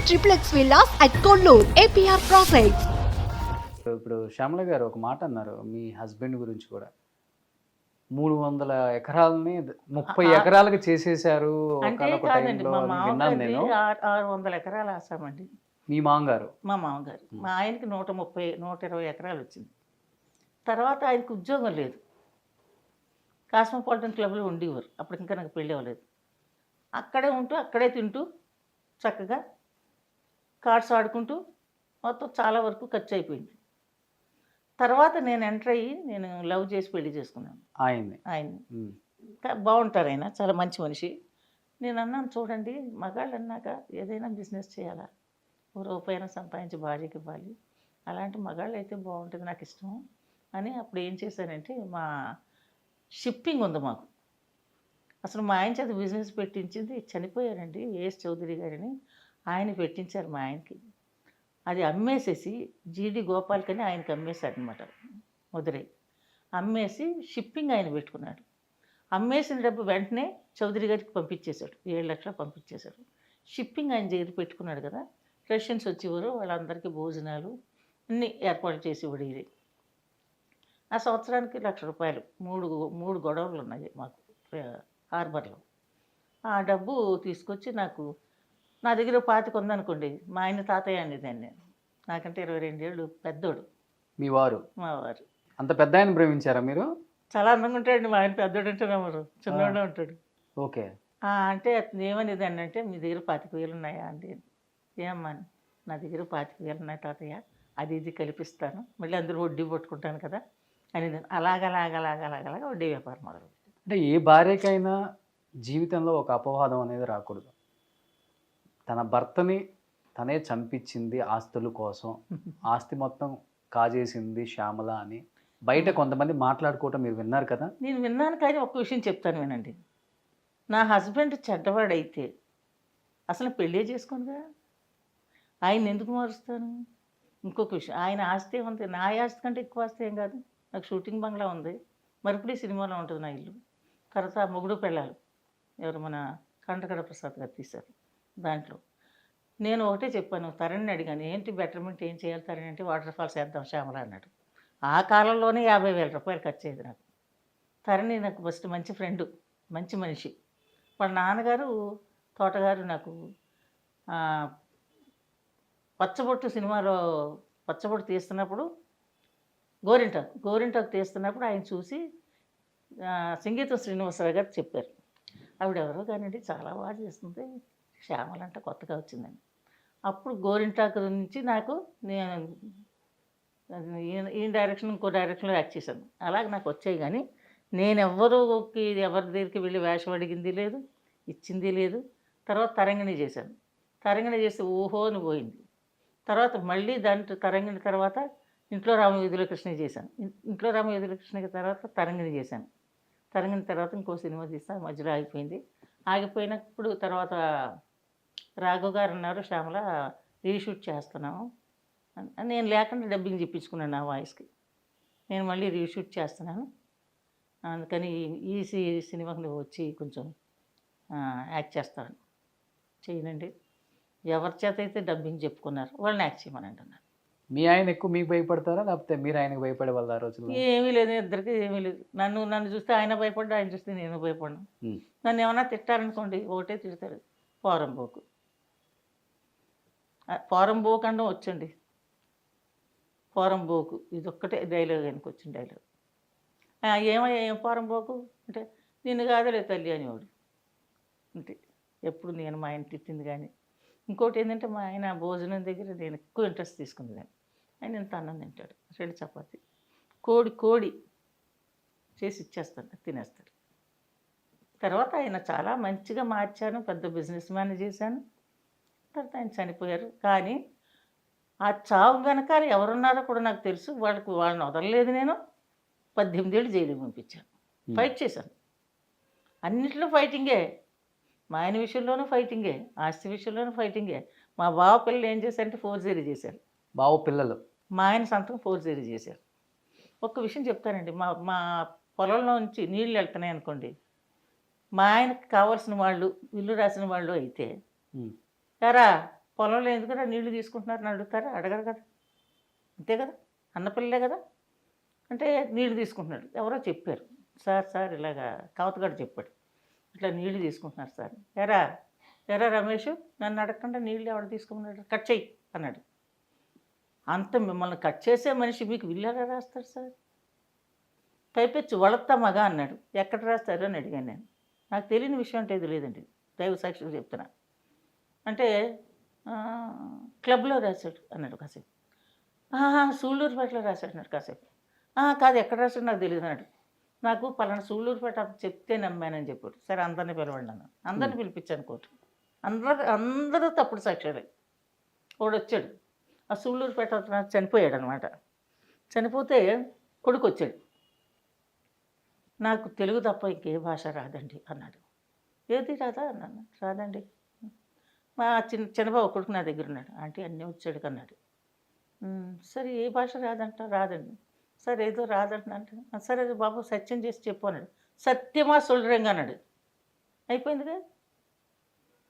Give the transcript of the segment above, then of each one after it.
triplex villas at Kollur, APR Projects. ఇప్పుడు శ్యామల గారు ఒక మాట అన్నారు మీ హస్బెండ్ గురించి కూడా 300 ఎకరాలని 30 ఎకరాలకు చేసేసారు అంటే ఒకానొక కాదండి, టైంలో మా అని విన్నాను మామగారిది నేను. 600 ఎకరాలు ఆసామండి. మీ మామగారు మా మామగారు, మా ఆయనకి 130 120 ఎకరాలు వచ్చింది. తర్వాత ఆయనకు ఉద్యోగం లేదు, కాస్మోపాలిటన్ క్లబ్లో ఉండేవారు. అప్పుడు ఇంకా నాకు పెళ్ళి అవ్వలేదు. అక్కడే ఉంటూ అక్కడే తింటూ చక్కగా కార్డ్స్ ఆడుకుంటూ మొత్తం చాలా వరకు ఖర్చు అయిపోయింది. తర్వాత నేను ఎంటర్ అయ్యి నేను లవ్ చేసి పెళ్లి చేసుకున్నాను ఆయన్ని. ఆయన్ని. ఉమ్. బాగుంటారు ఆయన, చాలా మంచి మనిషి. నేను అన్నాను, చూడండి మగాళ్ళు అన్నాక ఏదైనా బిజినెస్ చేయాలా, ఓ రూపాయైనా సంపాదించి భార్యకి ఇవ్వాలి, అలాంటి మగాళ్ళు అయితే బాగుంటుంది, నాకు ఇష్టం అని. అప్పుడు ఏం చేశానంటే, మా షిప్పింగ్ ఉంది మాకు. అసలు మా ఆయన చేత బిజినెస్ పెట్టించింది చనిపోయారండి ఏఎస్ చౌదరి గారిని, ఆయన పెట్టించారు మా ఆయనకి. అది అమ్మేసేసి జీడి గోపాల్కని ఆయనకి అమ్మేశాడు అనమాట, ముదిరై. అమ్మేసి షిప్పింగ్ ఆయన పెట్టుకున్నాడు. అమ్మేసిన డబ్బు వెంటనే చౌదరి గారికి పంపించేశాడు, 7 లక్షలు పంపించేశాడు. షిప్పింగ్ ఆయన దగ్గర పెట్టుకున్నాడు కదా, రష్యన్స్ వచ్చేవారు, వాళ్ళందరికీ భోజనాలు అన్నీ ఏర్పాటు చేసి ఇవ్వడు. ఇది ఆ సంవత్సరానికి ₹1,00,000, మూడు గొడవలు ఉన్నాయి మాకు హార్బర్లో. ఆ డబ్బు తీసుకొచ్చి నా దగ్గర 25 ఉందనుకోండి, మా ఆయన తాతయ్య అనేదాన్ని నేను. నాకంటే 22 ఏళ్ళు పెద్దోడు మీ వారు మా వారు. అంత పెద్ద ఆయన ప్రేమించారా మీరు? చాలా అందంగా ఉంటాడండి మా ఆయన, పెద్దోడు అంటే నమ్మరు, చిన్నోడే ఉంటాడు. ఓకే. అంటే అతను ఏమనేదాన్ని అంటే, మీ దగ్గర 25,000 ఉన్నాయా అండి? ఏమ్మా, నా దగ్గర 25,000 ఉన్నాయి తాతయ్య, అది ఇది కల్పిస్తాను, మళ్ళీ అందరూ వడ్డీ పట్టుకుంటాను కదా అని. అలాగలాగలాగలాగలాగా వడ్డీ వ్యాపారం మొదలు. అంటే ఏ భార్యకైనా జీవితంలో ఒక అపవాదం అనేది రాకూడదు. తన భర్తని తనే చంపించింది ఆస్తుల కోసం, ఆస్తి మొత్తం కాజేసింది శ్యామల అని బయట కొంతమంది మాట్లాడుకోవటం మీరు విన్నారు కదా? నేను విన్నాను, కానీ ఒక్క విషయం చెప్తాను వినండి. నా హస్బెండ్ చెడ్డవాడైతే అసలు పెళ్ళే చేసుకోనుగా, ఆయన ఎందుకు మారుస్తాను? ఇంకొక విషయం, ఆయన ఆస్తి ఉంది, నా ఆస్తి కంటే ఎక్కువ ఆస్తి ఏం కాదు. నాకు షూటింగ్ బంగ్లా ఉంది, మరిపడి సినిమాలో ఉంటుంది నా ఇల్లు. తర్వాత మొగుడు పెళ్ళాలు ఎవరు, మన కంటకడ ప్రసాద్ గారు తీశారు. దాంట్లో నేను ఒకటే చెప్పాను, తరణిని అడిగాను, ఏంటి బెటర్మెంట్ ఏం చేయాలి తరణి అంటే, వాటర్ ఫాల్స్ వేద్దాం శ్యామల అన్నాడు. ఆ కాలంలోనే ₹50,000 ఖర్చు అయ్యేది నాకు. తరణి నాకు ఫస్ట్ మంచి ఫ్రెండు, మంచి మనిషి. వాళ్ళ నాన్నగారు తోటగారు. నాకు పచ్చబొట్టు సినిమాలో పచ్చబొట్టు తీస్తున్నప్పుడు గోరింటాకు తీస్తున్నప్పుడు ఆయన చూసి సంగీతం శ్రీనివాసరావు గారు చెప్పారు, ఆవిడెవరో కానివ్వండి చాలా బాగా చేస్తుంది, శ్యామల అంటే కొత్తగా వచ్చిందని. అప్పుడు గోరింటాకు నుంచి నాకు నేను ఈ డైరెక్షన్ ఇంకో డైరెక్షన్లో యాక్ట్ చేశాను. అలాగే నాకు వచ్చాయి, కానీ నేను ఎవరి దగ్గరికి వెళ్ళి వేషం అడిగింది లేదు, ఇచ్చింది లేదు. తర్వాత తరంగిణి చేశాను. తరంగిణి చేస్తే ఓహో అని పోయింది. తర్వాత మళ్ళీ దాంట్లో తరంగిణి తర్వాత ఇంట్లో రామవీధుల కృష్ణ చేశాను. ఇంట్లో రామవీధుల కృష్ణకి తర్వాత తరంగిణి చేశాను. తరంగిణి తర్వాత ఇంకో సినిమా తీస్తాను, మధ్యలో ఆగిపోయింది. ఆగిపోయినప్పుడు తర్వాత రాఘవ్ గారు అన్నారు, శ్యామల రీషూట్ చేస్తున్నాము. నేను లేకుండా డబ్బింగ్ చెప్పించుకున్నాను నా వాయిస్కి. నేను మళ్ళీ రీషూట్ చేస్తున్నాను, అందుకని ఈ సినిమాకి నువ్వు వచ్చి కొంచెం యాక్ట్ చేస్తాను. చేయనండి, ఎవరి చేత అయితే డబ్బింగ్ చెప్పుకున్నారు వాళ్ళని యాక్ట్ చేయమని అన్నారు. మీ ఆయన ఎక్కువ మీకు భయపడతారా, లేకపోతే మీరు ఆయనకు భయపడే వాళ్ళు ఆ రోజుల్లో? ఏమీ లేదు, ఇద్దరికి ఏమీ లేదు. నన్ను చూస్తే ఆయన భయపడ్డా, ఆయన చూస్తే నేను భయపడ్డాను. నన్ను ఏమన్నా తిట్టారనుకోండి, ఒకటే తిడతారు, పోరంబోకు. పోరంబోకు అంటే వచ్చండి, పోరంబోకు, ఇది ఒక్కటే డైలాగ్ ఆయనకు వచ్చిన డైలాగ్. ఏమయ్యా ఏం పోరంబోకు అంటే, నిన్ను కాదలే తల్లి అనేవాడు. అంతే, ఎప్పుడు నేను మా ఆయన తిట్టింది. కానీ ఇంకోటి ఏంటంటే, మా ఆయన భోజనం దగ్గర నేను ఎక్కువ ఇంట్రెస్ట్ తీసుకుంది. కానీ ఆయన ఎంత అన్నం తింటాడు, 2 చపాతీ, కోడి చేసి ఇచ్చేస్తాను, తినేస్తాడు. తర్వాత ఆయన చాలా మంచిగా మార్చాను, పెద్ద బిజినెస్ మ్యాన్ చేశాను. తర్వాత ఆయన చనిపోయారు. కానీ ఆ చావు వెనకాల ఎవరున్నారో కూడా నాకు తెలుసు. వాళ్ళని వదలలేదు నేను. 18 ఏళ్ళు జైలుకి పంపించాను, ఫైట్ చేశాను. అన్నింటిలో ఫైటింగే, మా ఆయన విషయంలోనూ ఫైటింగే, ఆస్తి విషయంలోనూ ఫైటింగే. మా బావ పిల్లలు ఏం చేశారంటే ఫోర్జరీ చేశారు. బావ పిల్లలు మా ఆయన సంతకం ఫోర్జరీ చేశారు. ఒక్క విషయం చెప్తానండి, మా పొలంలో నుంచి నీళ్ళు వెళ్తున్నాయి అనుకోండి, మా ఆయనకు కావాల్సిన వాళ్ళు ఇల్లు రాసిన వాళ్ళు అయితే, ఎరా పొలంలో ఎందుకంటే నీళ్లు తీసుకుంటున్నారని అడుగుతారా? అడగరు కదా, అంతే కదా, అన్నపిల్లలే కదా. అంటే నీళ్లు తీసుకుంటున్నాడు, ఎవరో చెప్పారు, సార్ ఇలాగా కవతగాడు చెప్పాడు, ఇట్లా నీళ్లు తీసుకుంటున్నారు సార్. ఎరా రమేష్, నన్ను అడగకుండా నీళ్ళు ఎవరు తీసుకున్నాడు, కట్ చెయ్యి అన్నాడు. అంత మిమ్మల్ని కట్ చేసే మనిషి మీకు విల్లారా రాస్తారు సార్? పైపెచ్చి వళత్తా మగ అన్నాడు. ఎక్కడ రాస్తారు అని అడిగాను నేను. నాకు తెలియని విషయం అంటే ఇది లేదండి, దైవ సాక్షిగా చెప్తున్నా. అంటే క్లబ్లో రాశాడు అన్నాడు కాసేపు. సూళ్ళూరుపేటలో రాశాడు అన్నాడు కాసేపు. కాదు, ఎక్కడ రాశాడు నాకు తెలియదు అన్నాడు. నాకు పలానా సూళ్ళూరుపేట చెప్తే నమ్మానని చెప్పాడు. సరే అందరినీ పిలవండి అన్నాను. అందరిని పిలిపించాను కోర్టు. అందరూ తప్పుడు సాక్ష్యాలే. వాడు వచ్చాడు, ఆ సూళ్ళూరుపేట చనిపోయాడు అనమాట. చనిపోతే కొడుకు వచ్చాడు. నాకు తెలుగు తప్ప ఇంకే భాష రాదండి అన్నాడు. ఏది రాదా అన్నాను. రాదండి. మా చిన్నబాబు కొడుకు నా దగ్గర ఉన్నాడు. ఆంటీ అన్నీ వచ్చాడు అన్నాడు. సరే ఏ భాష రాదంట? రాదండి. సరే ఏదో రాదంటే, సరే బాబు సత్యం చేసి చెప్పు అన్నాడు. సత్యమా సొల్లురంగా అన్నాడు. అయిపోయిందిగా.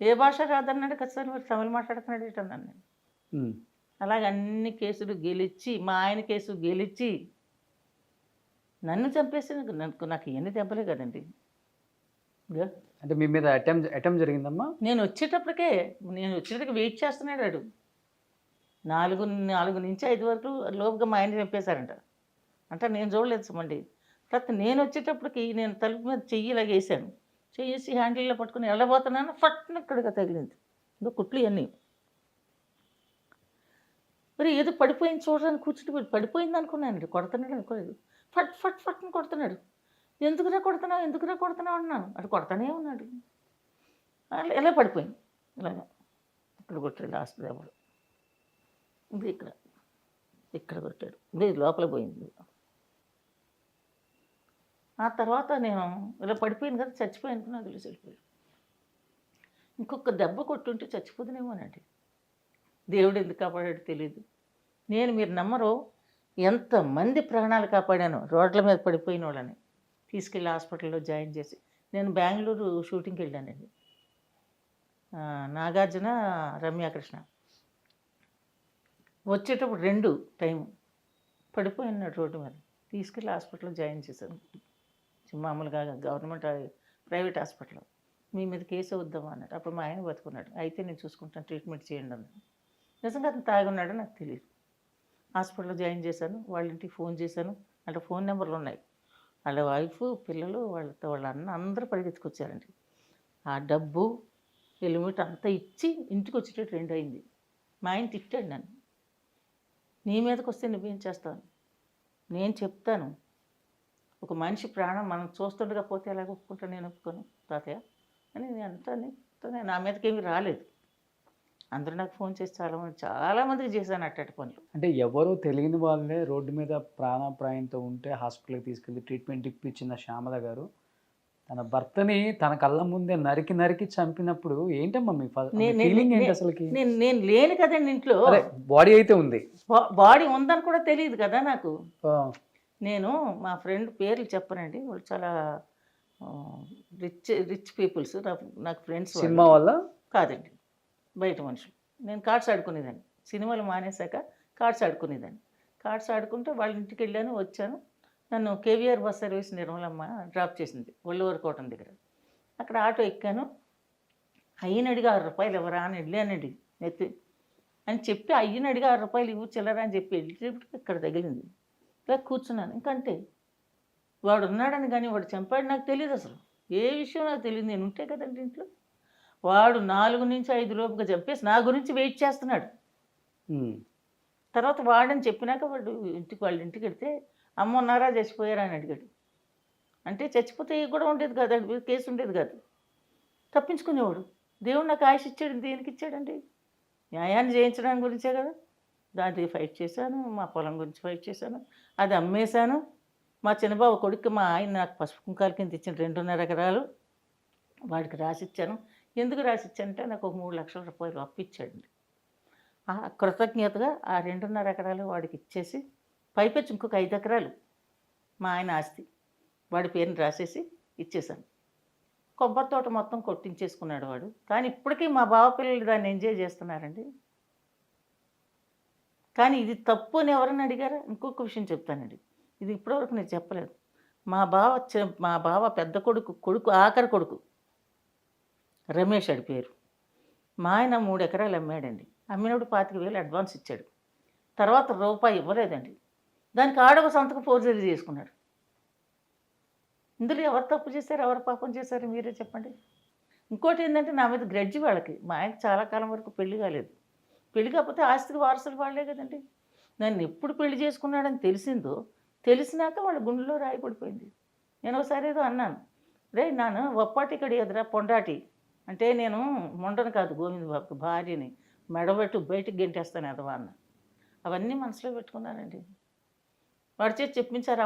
ఏ భాష రాదన్నాడు కదా సార్, మరి తమిళ మాట్లాడుతున్నాడు ఏంటన్నాను నేను. అలాగే అన్ని కేసులు గెలిచి, మా ఆయన కేసు గెలిచి నన్ను చంపేసి నాకు ఇవన్నీ దెబ్బలే కదండి. అంటే మీ మీద అటెంప్ట్ జరిగిందమ్మా? నేను వచ్చేటప్పటికి వెయిట్ చేస్తున్నాడు వాడు. 4 నుంచి 5 వరకు లోపుగా మా ఆయన చంపేశారంట. అంటే నేను చూడలేదు సుమండి. తర్వాత నేను వచ్చేటప్పటికి నేను తలుపు మీద చెయ్యి ఇలాగ వేసాను. చెయ్యేసి హ్యాండిల్లో పట్టుకుని వెళ్ళబోతున్నాను, ఫట్న ఇక్కడికి తగిలింది. ఇంకో కుట్లు ఇవన్నీ. మరి ఏదో పడిపోయింది చూడడానికి కూర్చుని పడిపోయింది అనుకున్నానండి. కొడుతున్నాడు అనుకోలేదు. ఫట్ని కొడుతున్నాడు. ఎందుకురా కొడుతున్నావు అన్నాను. అటు కొడతానే ఉన్నాడు. ఎలా పడిపోయింది ఇలాగా. ఇక్కడ కొట్టాడు లాస్ట్ దెబ్బలు. ఇది ఇక్కడ కొట్టాడు. ఇది లోపల పోయింది. ఆ తర్వాత నేను ఇలా పడిపోయింది కదా, చచ్చిపోయి అనుకున్నా, తెలిసి వెళ్ళిపోయాడు. ఇంకొక దెబ్బ కొట్టుంటే చచ్చిపోతున్నామోనండి. దేవుడు ఎందుకు కాపాడాడు తెలియదు. మీరు నమ్మరు, ఎంతమంది ప్రాణాలు కాపాడాను రోడ్ల మీద పడిపోయిన వాళ్ళని తీసుకెళ్ళి హాస్పిటల్లో జాయిన్ చేసి. నేను బెంగళూరు షూటింగ్కి వెళ్ళానండి. నాగార్జున, రమ్యాకృష్ణ. వచ్చేటప్పుడు 2 టైము పడిపోయినాడు రోడ్డు మీద. తీసుకెళ్ళి హాస్పిటల్లో జాయిన్ చేశాను. మామూలుగా గవర్నమెంట్ ప్రైవేట్ హాస్పిటల్లో. మీ మీద కేసు వద్దామా అన్నాడు. అప్పుడు మా ఆయన బతుకున్నాడు. అయితే నేను చూసుకుంటాను, ట్రీట్మెంట్ చేయండి అన్నాడు. నిజంగా అతను తాగి ఉన్నాడో నాకు తెలియదు. హాస్పిటల్లో జాయిన్ చేశాను. వాళ్ళ ఇంటికి ఫోన్ చేశాను. అంటే ఫోన్ నెంబర్లు ఉన్నాయి. వాళ్ళ వైఫ్, పిల్లలు, వాళ్ళ అన్న అందరూ పరిగెత్తుకొచ్చారండి. ఆ డబ్బు హెల్మెట్ అంతా ఇచ్చి ఇంటికి వచ్చేటట్టు 2 అయింది. మా ఆయన తిట్టాడు నన్ను. నీ మీదకి వస్తే నువ్వేం చేస్తాను, నేను చెప్తాను. ఒక మనిషి ప్రాణం మనం చూస్తుండగా పోతే ఎలాగ ఒప్పుకుంటా, నేను ఒప్పుకోను తాతయ్య అని నేను అంటాను. నా మీదకి ఏమీ రాలేదు. అందరూ నాకు ఫోన్ చేసి చాలామందికి చేశాను అట్టటి పనులు. అంటే ఎవరో తెలియని వాళ్ళే రోడ్డు మీద ప్రాణాపాయంతో ఉంటే హాస్పిటల్కి తీసుకెళ్ళి ట్రీట్మెంట్ ఇప్పించిన శ్యామల గారు తన భర్తని తన కళ్ళ ముందే నరికి చంపినప్పుడు ఏంటమ్మా మీ ఫీలింగ్ ఏంటి అసలుకి? నేను లేను కదండి ఇంట్లో. బాడీ అయితే ఉంది, బాడీ ఉందని కూడా తెలియదు కదా నాకు. నేను మా ఫ్రెండ్ పేర్లు చెప్పనండి, వాళ్ళు చాలా రిచ్ పీపుల్స్ నాకు ఫ్రెండ్స్. సినిమా వల్ల కాదండి, బయట మనుషులు. నేను కార్డ్స్ ఆడుకునేదాన్ని. సినిమాలు మానేశాక కార్డ్స్ ఆడుకునేదాన్ని. కార్డ్స్ ఆడుకుంటే వాళ్ళ ఇంటికి వెళ్ళాను, వచ్చాను. నన్ను KVR bus service Nirmalamma drop చేసింది ఒళ్ళూరుకోవటం దగ్గర. అక్కడ ఆటో ఎక్కాను. అయ్యని అడిగి 6 రూపాయలు ఎవరా అని వెళ్ళానండి. ఎత్తి అని చెప్పి అయ్యని అడిగి 6 రూపాయలు ఇవ్వు చిల్లరా అని చెప్పి వెళ్ళేటప్పటికి ఇక్కడ తగిలింది. ఇలా కూర్చున్నాను. ఇంకంటే వాడు ఉన్నాడని కానీ వాడు చంపాడు నాకు తెలియదు అసలు. ఏ విషయం నాకు తెలియదు. నేను ఉంటే కదండి ఇంట్లో. వాడు 4 నుంచి 5 లోపుగా చంపేసి నా గురించి వెయిట్ చేస్తున్నాడు. తర్వాత వాడని చెప్పినాక వాళ్ళ ఇంటికి వెళ్తే అమ్మ ఉన్నారా, చచ్చిపోయారా అని అడిగాడు. అంటే చచ్చిపోతే కూడా ఉండేది కాదండి, కేసు ఉండేది కాదు. తప్పించుకునేవాడు. దేవుడు నాకు ఆయుష్ ఇచ్చాడు, దేనికి ఇచ్చాడండి? న్యాయాన్ని జయించడానికి గురించే కదా. దానికి ఫైట్ చేశాను. మా పొలం గురించి ఫైట్ చేశాను. అది అమ్మేశాను. మా చిన్నబాబు కొడుకు మా ఆయన నాకు పసుపు కుంకాల కింద ఇచ్చిన 2.5 ఎకరాలు వాడికి రాసిచ్చాను. ఎందుకు రాసిచ్చానంటే నాకు ఒక 3 లక్షల రూపాయలు అప్పిచ్చాడండి. ఆ కృతజ్ఞతగా ఆ 2.5 ఎకరాలు వాడికి ఇచ్చేసి పైపెచ్చి ఇంకొక 5 ఎకరాలు మా ఆయన ఆస్తి వాడి పేరుని రాసేసి ఇచ్చేసాను. కొబ్బరి తోట మొత్తం కొట్టించేసుకున్నాడు వాడు. కానీ ఇప్పటికీ మా బావ పిల్లలు దాన్ని ఎంజాయ్ చేస్తున్నారండి. కానీ ఇది తప్పు అని ఎవరైనా అడిగారా? ఇంకొక విషయం చెప్తానండి. ఇది ఇప్పటివరకు నేను చెప్పలేదు. మా బావ పెద్ద కొడుకు ఆఖరి కొడుకు రమేష్ అడి పేరు. మా ఆయన 3 ఎకరాలు అమ్మాడండి. అమ్మినప్పుడు 25,000 అడ్వాన్స్ ఇచ్చాడు. తర్వాత రూపాయి ఇవ్వలేదండి. దానికి ఆడొక సంతకం ఫోర్జరీ చేసుకున్నాడు. ఇందులో ఎవరు తప్పు చేశారు, ఎవరు పాపం చేశారు మీరే చెప్పండి. ఇంకోటి ఏంటంటే నా మీద గ్రడ్జి వాళ్ళకి. మా ఆయనకి చాలా కాలం వరకు పెళ్లి కాలేదు. పెళ్లి కాకపోతే ఆస్తికి వారసులు వాళ్ళే కదండి. నన్ను ఎప్పుడు పెళ్లి చేసుకున్నాడని తెలిసినాక వాళ్ళ గుండెలో రాయి పడిపోయింది. నేను ఒకసారి ఏదో అన్నాను, రే నాను ఒప్పాటి కడి ఎదురా పొండాటి అంటే నేను మొండను కాదు గోవింద బాబుకి భార్యని మెడబెట్టు బయటికి గెంటేస్తాను ఎదవా అన్న. అవన్నీ మనసులో పెట్టుకున్నానండి. వాడి చేతి చెప్పించారు,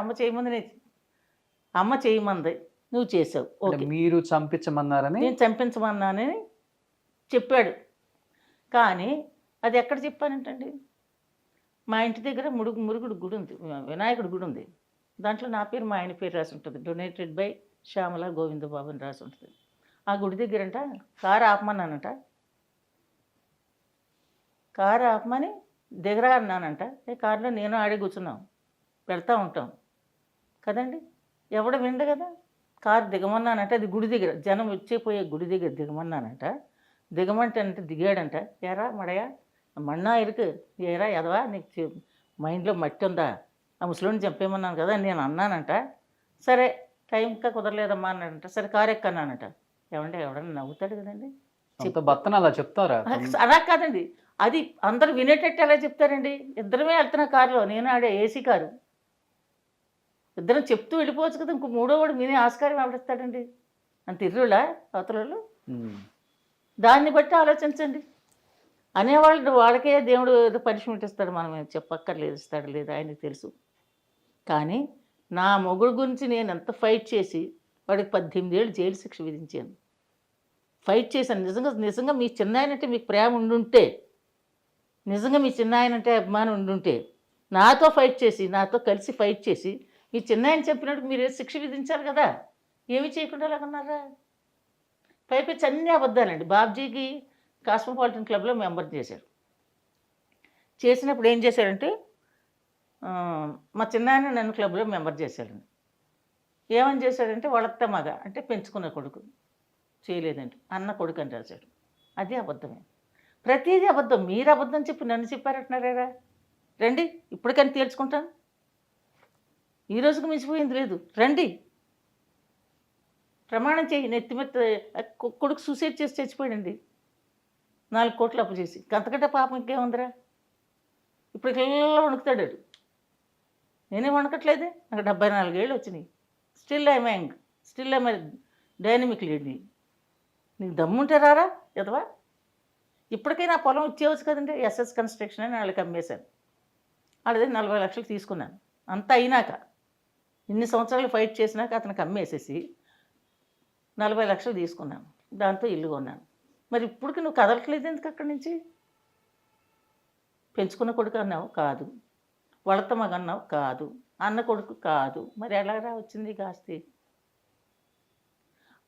అమ్మ చేయమంది, నువ్వు చేసావు, ఓకే. మీరు చంపించమన్నారని? నేను చంపించమన్నానని చెప్పాడు. కానీ అది ఎక్కడ చెప్పానంటండి, మా ఇంటి దగ్గర మురుగుడు గుడి ఉంది, వినాయకుడి గుడి ఉంది. దాంట్లో నా పేరు మా ఆయన పేరు రాసి ఉంటుంది, డొనేటెడ్ బై శ్యామల గోవిందబాబు అని రాసి ఉంటుంది. ఆ గుడి దగ్గరంట కారు ఆపమన్నానంట. కారు ఆపమని దిగరా అన్నానంట. కారులో నేను ఆడే కూర్చున్నాం, పెడతా ఉంటాం కదండి, ఎవడ విండు కదా. కారు దిగమన్నానంట, అది గుడి దగ్గర జనం వచ్చేపోయే గుడి దగ్గర దిగమన్నానంట. దిగమంటే దిగాడంట. ఏరా మడయా మన్నా ఇరుకు, ఏరా ఎదవా నీకు మైండ్లో మట్టి ఉందా, ఆ ముసలిని చంపేమన్నాను కదా నేను అన్నానంట. సరే టైం ఇంకా కుదరలేదమ్మా అన్నాడంట. సరే కారు ఎక్కన్నానంట. ఎవడన్నా నవ్వుతాడు కదండి. భర్తను అలా చెప్తారా? అలా కాదండి, అది అందరూ వినేటట్టు ఎలా చెప్తారండి. ఇద్దరమే వెళ్తున్నా కారులో, నేను ఆడే ఏసీ కారు, ఇద్దరం చెప్తూ వెళ్ళిపోవచ్చు కదా. ఇంకో మూడోవాడు వినే ఆస్కారం ఎవడిస్తాడండి? అంత ఇర్రులా అవతలలో. దాన్ని బట్టి ఆలోచించండి. అనేవాళ్ళు వాళ్ళకే దేవుడు ఏదో పనిష్మెంట్ ఇస్తాడు, మనం చెప్పక్కర్లేదు, ఇస్తాడు లేదు ఆయనకు తెలుసు. కానీ నా మొగుడు గురించి నేను ఎంత ఫైట్ చేసి వాడికి 18 ఏళ్ళు జైలు శిక్ష విధించాను. ఫైట్ చేశాను. నిజంగా మీ చిన్నాయనంటే మీకు ప్రేమ ఉండుంటే, నిజంగా మీ చిన్నాయనంటే అభిమానం ఉండుంటే నాతో ఫైట్ చేసి, నాతో కలిసి ఫైట్ చేసి మీ చిన్నాయన చెప్పినట్టు మీరు శిక్ష విధించారు కదా. ఏమీ చేయకుండా అలాగన్నారా? పైపెచ్చి అన్నీ అబద్ధాలండి. బాబ్జీకి కాస్మోపాలిటన్ క్లబ్లో మెంబర్ చేశారు. చేసినప్పుడు ఏం చేశారంటే, మా చిన్నాయన నన్ను క్లబ్లో మెంబర్ చేశాడండి. ఏమని చేశాడంటే వాళ్ళత్త మగ అంటే పెంచుకున్న కొడుకు చేయలేదండి, అన్న కొడుకు అని రాశాడు. అది అబద్ధమే, ప్రతిదీ అబద్ధం. మీరు అబద్ధం చెప్పి నన్ను చెప్పారంటున్నారా? రండి ఇప్పటికని తేల్చుకుంటాను. ఈ రోజుకు మించిపోయింది లేదు, రండి ప్రమాణం చేయి. నెత్తిమెత్త కొడుకు సూసైడ్ చేసి చచ్చిపోయాడండి, 4 కోట్లు అప్పు చేసి. అంతకంటే పాపం ఇంకేముందిరా? ఇప్పుడు ఇలా వణుకుతాడు. నేనే వణకట్లేదే, నాకు 74 ఏళ్ళు వచ్చినాయి. స్టిల్ ఐఎమ్ డైనమిక్ లీడ్ని. నీకు దమ్ముంటే రారా ఎదవా. ఇప్పటికైనా పొలం ఇచ్చేవచ్చు కదండి. ఎస్ఎస్ కన్స్ట్రక్షన్ అని వాళ్ళకి అమ్మేశాను. వాళ్ళది 40 లక్షలు తీసుకున్నాను. అంతా అయినాక ఇన్ని సంవత్సరాలు ఫైట్ చేసినాక అతనికి అమ్మేసేసి 40 లక్షలు తీసుకున్నాను. దాంతో ఇల్లు కొన్నాను. మరి ఇప్పటికి నువ్వు కదలట్లేదు ఎందుకు అక్కడి నుంచి? పెంచుకున్న కొడుకు అన్నావు కాదు, వళత మగ అన్నావు కాదు, అన్న కొడుకు కాదు, మరి ఎలాగా వచ్చింది ఆస్తి?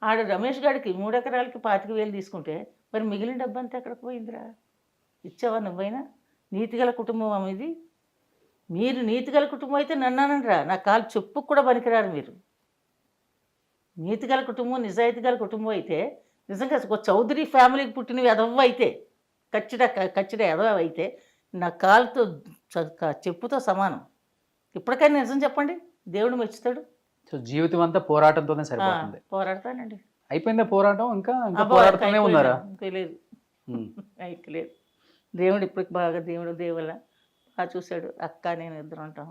ఆడ రమేష్ గారికి 3 ఎకరాలకి 25,000 తీసుకుంటే మరి మిగిలిన డబ్బు అంతా ఎక్కడికి పోయిందిరా? ఇచ్చావా నువ్వైనా? నీతిగల కుటుంబం ఇది. మీరు నీతిగల కుటుంబం అయితే నన్నానండిరా, నా కాలు చెప్పుకు కూడా పనికిరారు మీరు. నీతిగల కుటుంబం, నిజాయితీగల కుటుంబం అయితే, నిజంగా ఒక చౌదరి ఫ్యామిలీకి పుట్టినవి ఎదవ అయితే, ఖచ్చిత ఎదవ అయితే నా కాలుతో చెప్పుతో సమానం. ఇప్పటికైనా నిజం చెప్పండి, దేవుడు మెచ్చుతాడు. సో జీవితం అంతా పోరాటంతోనే సరిపోతుంది. పోరాడతానండి. అయిపోయిందా పోరాటం? ఇంకా పోరాడుతూనే ఉన్నారా? లేదు, లేదు. దేవుడు ఇప్పటికి బాగా దేవుళ్ళ బాగా చూశాడు. అక్క నేను ఇద్దరు ఉంటాం.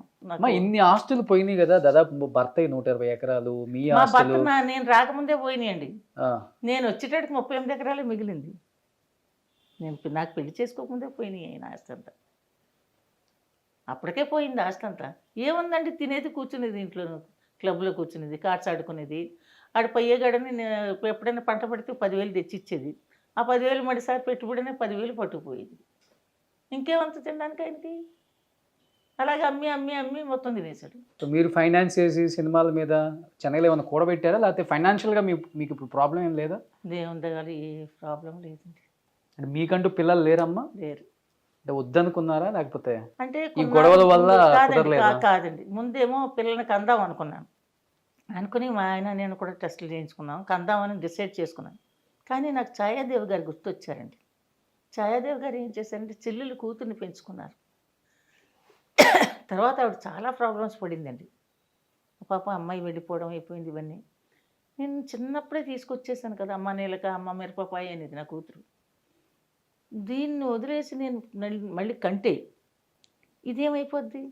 ఇన్ని ఆస్తులు పోయినాయి కదా, దాదాపు భర్త 120 ఎకరాలు, మీ ఆస్తులు. నేను రాకముందే పోయినాయండి. నేను వచ్చేటట్టుకు 38 ఎకరాలే మిగిలింది. నాకు పెళ్లి చేసుకోకముందే పోయినాయి ఆయన ఆస్తి అంతా. అప్పటికే పోయింది ఆస్తి అంతా. ఏముందండి, తినేది కూర్చునేది, ఇంట్లో క్లబ్లో కూర్చునేది, కార్డ్స్ ఆడుకునేది. ఆడ పయ్యేగాడని ఎప్పుడైనా పంట పడితే 10,000 తెచ్చిచ్చేది. ఆ 10,000 మడిసారి పెట్టుబడినే 10,000 పట్టుకుపోయేది. ఇంకేమంత తినడానికి ఆయనకి? అలాగే అమ్మి అమ్మి అమ్మి మొత్తం తినేశాడు. సో మీరు ఫైనాన్స్ చేసి సినిమాల మీద చెన్నైలో ఏమైనా కూడబెట్టారా, లేకపోతే ఫైనాన్షియల్గా మీకు ఇప్పుడు ప్రాబ్లం ఏం లేదా? దేవుని దగ్గర ఏ ప్రాబ్లం లేదండి. అంటే మీకంటూ పిల్లలు లేరమ్మా? లేరు. అంటే వద్దనుకున్నారా, లేకపోతే అంటే ఈ గొడవల వల్ల కాదండి, కుదరలేదా? కాదండి. ముందేమో పిల్లల్ని కందాం అనుకున్నాను. అనుకుని మా ఆయన నేను కూడా టెస్టులు చేయించుకున్నాం, కందామని డిసైడ్ చేసుకున్నాను. కానీ నాకు ఛాయాదేవి గారు గుర్తొచ్చారండి. ఛాయాదేవి గారు ఏం చేశారంటే చెల్లెలు కూతుర్ని పెంచుకున్నారు. తర్వాత ఆవిడ చాలా ప్రాబ్లమ్స్ పడిందండి. పాప అమ్మాయి వెళ్ళిపోవడం అయిపోయింది ఇవన్నీ. నేను చిన్నప్పుడే తీసుకొచ్చేసాను కదా, అమ్మ నీలక అమ్మ మిరపపాయ అనేది నా కూతురు. దీన్ని వదిలేసి నేను మళ్ళీ కంటే ఇదేమైపోద్ది?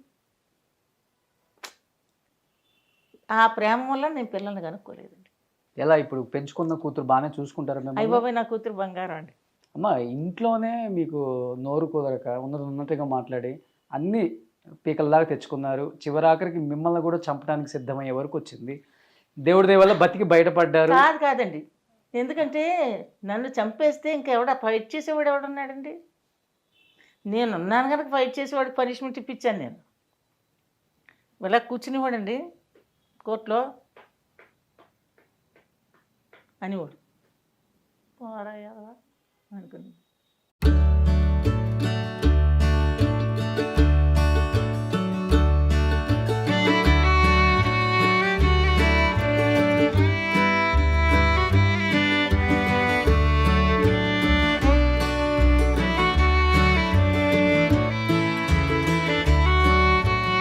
ఆ ప్రేమ వల్ల నేను పిల్లల్ని కనుక్కోలేదండి. ఎలా ఇప్పుడు పెంచుకున్న కూతురు బాగానే చూసుకుంటారా మిమ్మల్ని? అయ్య బాబాయ్, నా కూతురు బంగారం అండి. అమ్మా ఇంట్లోనే మీకు నోరు కుదరక ఉన్నట్టుగా మాట్లాడి అన్నీ పీకల్లాగా తెచ్చుకున్నారు, చివరాఖరికి మిమ్మల్ని కూడా చంపడానికి సిద్ధమయ్యే వరకు వచ్చింది. దేవుడి దయ వల్ల బతికి బయటపడ్డారు. కాదండి, ఎందుకంటే నన్ను చంపేస్తే ఇంకెవడ ఫైట్ చేసేవాడు ఎవడున్నాడండి? నేనున్నాను కనుక ఫైట్ చేసేవాడికి పనిష్మెంట్ ఇప్పించాను నేను. ఇలా కూర్చునేవాడండి కోర్టులో అనేవాడు. పోరాయా అనుకుని